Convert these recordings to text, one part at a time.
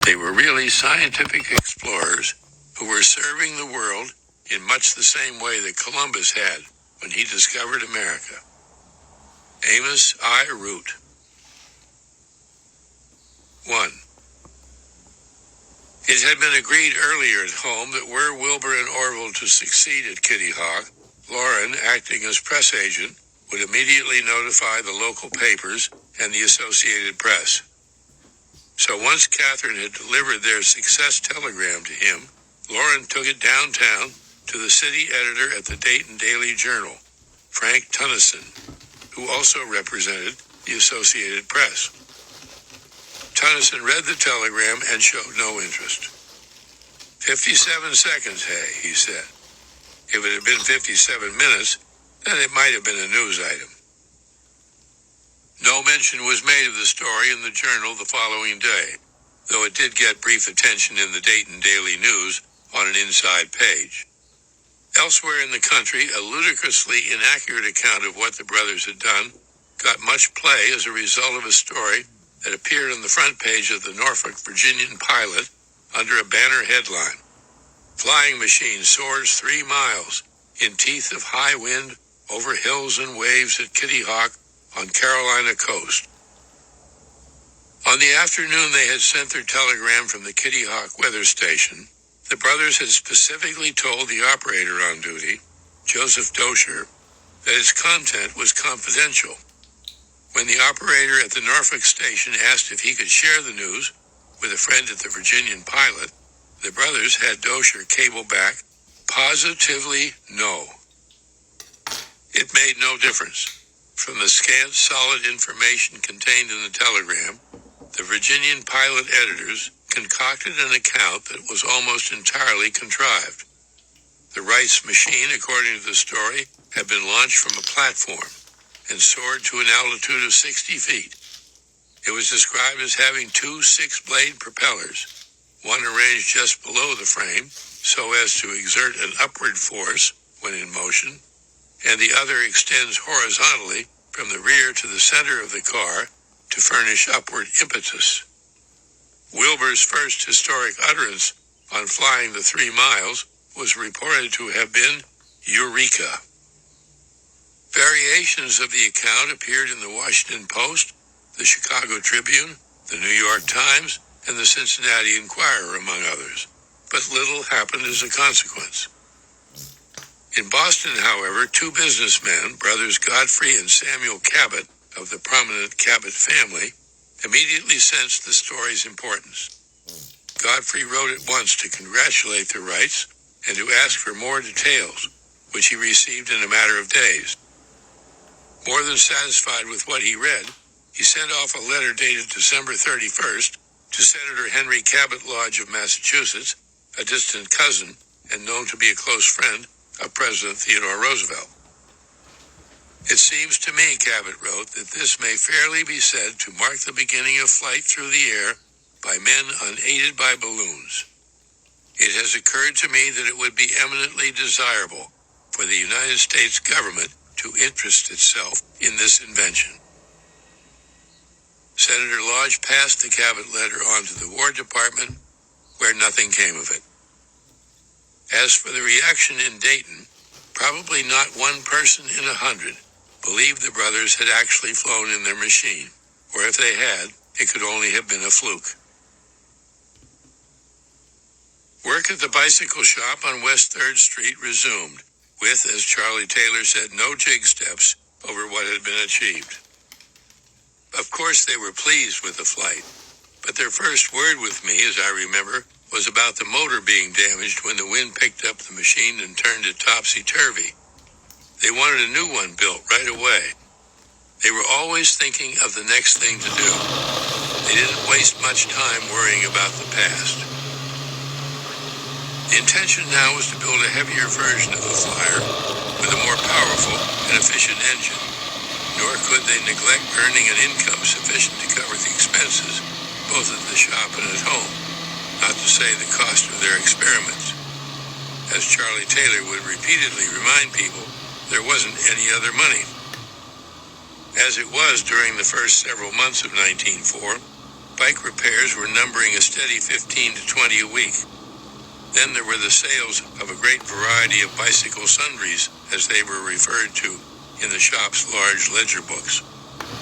They were really scientific explorers who were serving the world in much the same way that Columbus had when he discovered America. Amos I. Root. 1. It had been agreed earlier at home that were Wilbur and Orville to succeed at Kitty Hawk, Lauren, acting as press agent, would immediately notify the local papers and the Associated Press. So once Catherine had delivered their success telegram to him, Lauren took it downtown to the city editor at the Dayton Daily Journal, Frank Tennyson, who also represented the Associated Press. Tennyson read the telegram and showed no interest. 57 seconds, hey, he said. If it had been 57 minutes, then it might have been a news item. No mention was made of the story in the Journal the following day, though it did get brief attention in the Dayton Daily News on an inside page. Elsewhere in the country, a ludicrously inaccurate account of what the brothers had done got much play as a result of a story that appeared on the front page of the Norfolk Virginian Pilot under a banner headline. Flying machine soars 3 miles in teeth of high wind over hills and waves at Kitty Hawk on Carolina coast. On the afternoon they had sent their telegram from the Kitty Hawk weather station, the brothers had specifically told the operator on duty, Joseph Dosher, that its content was confidential. When the operator at the Norfolk station asked if he could share the news with a friend at the Virginian Pilot, the brothers had Dosher cable back, positively no. It made no difference. From the scant, solid information contained in the telegram, the Virginian Pilot editors concocted an account that was almost entirely contrived. The Wrights machine, according to the story, had been launched from a platform and soared to an altitude of 60 feet. It was described as having 2 6-blade propellers, one arranged just below the frame so as to exert an upward force when in motion, and the other extends horizontally from the rear to the center of the car to furnish upward impetus. Wilbur's first historic utterance on flying the 3 miles was reported to have been Eureka. Variations of the account appeared in the Washington Post, the Chicago Tribune, the New York Times, and the Cincinnati Enquirer, among others, but little happened as a consequence. In Boston, however, 2 businessmen, brothers Godfrey and Samuel Cabot of the prominent Cabot family, immediately sensed the story's importance. Godfrey wrote at once to congratulate the Wrights and to ask for more details, which he received in a matter of days. More than satisfied with what he read, he sent off a letter dated December 31st to Senator Henry Cabot Lodge of Massachusetts, a distant cousin and known to be a close friend of President Theodore Roosevelt. It seems to me, Cabot wrote, that this may fairly be said to mark the beginning of flight through the air by men unaided by balloons. It has occurred to me that it would be eminently desirable for the United States government to interest itself in this invention. Senator Lodge passed the Cabot letter on to the War Department, where nothing came of it. As for the reaction in Dayton, probably not one person in 100 believed the brothers had actually flown in their machine, or if they had, it could only have been a fluke. Work at the bicycle shop on West 3rd Street resumed, with, as Charlie Taylor said, no jig steps over what had been achieved. Of course they were pleased with the flight, but their first word with me, as I remember, was about the motor being damaged when the wind picked up the machine and turned it topsy-turvy. They wanted a new one built right away. They were always thinking of the next thing to do. They didn't waste much time worrying about the past. The intention now was to build a heavier version of the Flyer with a more powerful and efficient engine, nor could they neglect earning an income sufficient to cover the expenses, both at the shop and at home, not to say the cost of their experiments. As Charlie Taylor would repeatedly remind people, there wasn't any other money. As it was during the first several months of 1904, Bike repairs were numbering a steady 15 to 20 a week. Then there were the sales of a great variety of bicycle sundries, as they were referred to in the shop's large ledger books,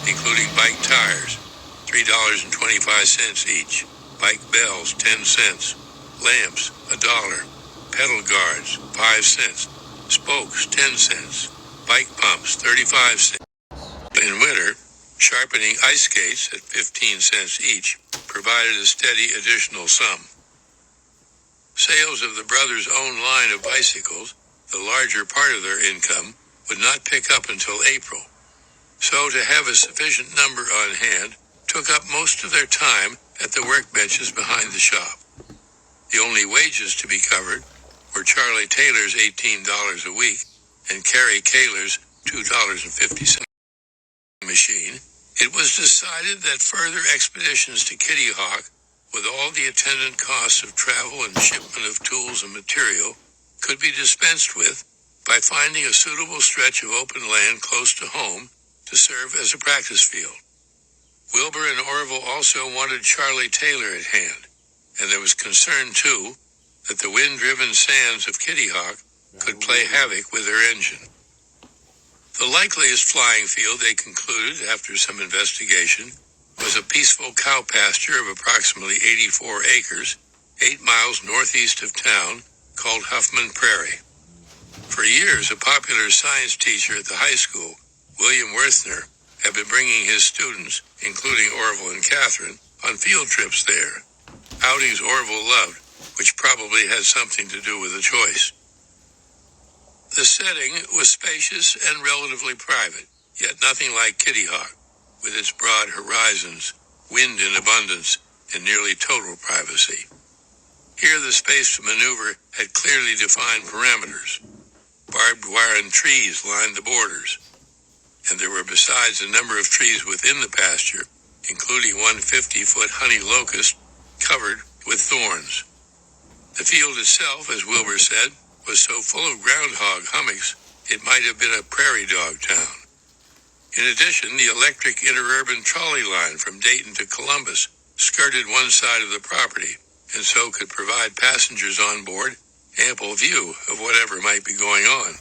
including bike tires, $3.25 each, bike bells, 10 cents, lamps, $1, pedal guards, 5 cents, spokes, 10 cents, bike pumps, 35 cents. In winter, sharpening ice skates at 15 cents each provided a steady additional sum. Sales of the brothers' own line of bicycles, the larger part of their income, would not pick up until April. So to have a sufficient number on hand took up most of their time at the workbenches behind the shop. The only wages to be covered were Charlie Taylor's $18 a week and Carrie Kaler's $2.50 machine. It was decided that further expeditions to Kitty Hawk, with all the attendant costs of travel and shipment of tools and material, could be dispensed with by finding a suitable stretch of open land close to home to serve as a practice field. Wilbur and Orville also wanted Charlie Taylor at hand, and there was concern, too, that the wind-driven sands of Kitty Hawk could play havoc with their engine. The likeliest flying field, they concluded after some investigation, was a peaceful cow pasture of approximately 84 acres, 8 miles northeast of town, called Huffman Prairie. For years, a popular science teacher at the high school, William Werthner, had been bringing his students, including Orville and Catherine, on field trips there. Outings Orville loved, which probably had something to do with the choice. The setting was spacious and relatively private, yet nothing like Kitty Hawk, with its broad horizons, wind in abundance, and nearly total privacy. Here the space to maneuver had clearly defined parameters. Barbed wire and trees lined the borders, and there were besides a number of trees within the pasture, including one 50-foot honey locust covered with thorns. The field itself, as Wilbur said, was so full of groundhog hummocks it might have been a prairie dog town. In addition, the electric interurban trolley line from Dayton to Columbus skirted one side of the property, and so could provide passengers on board ample view of whatever might be going on.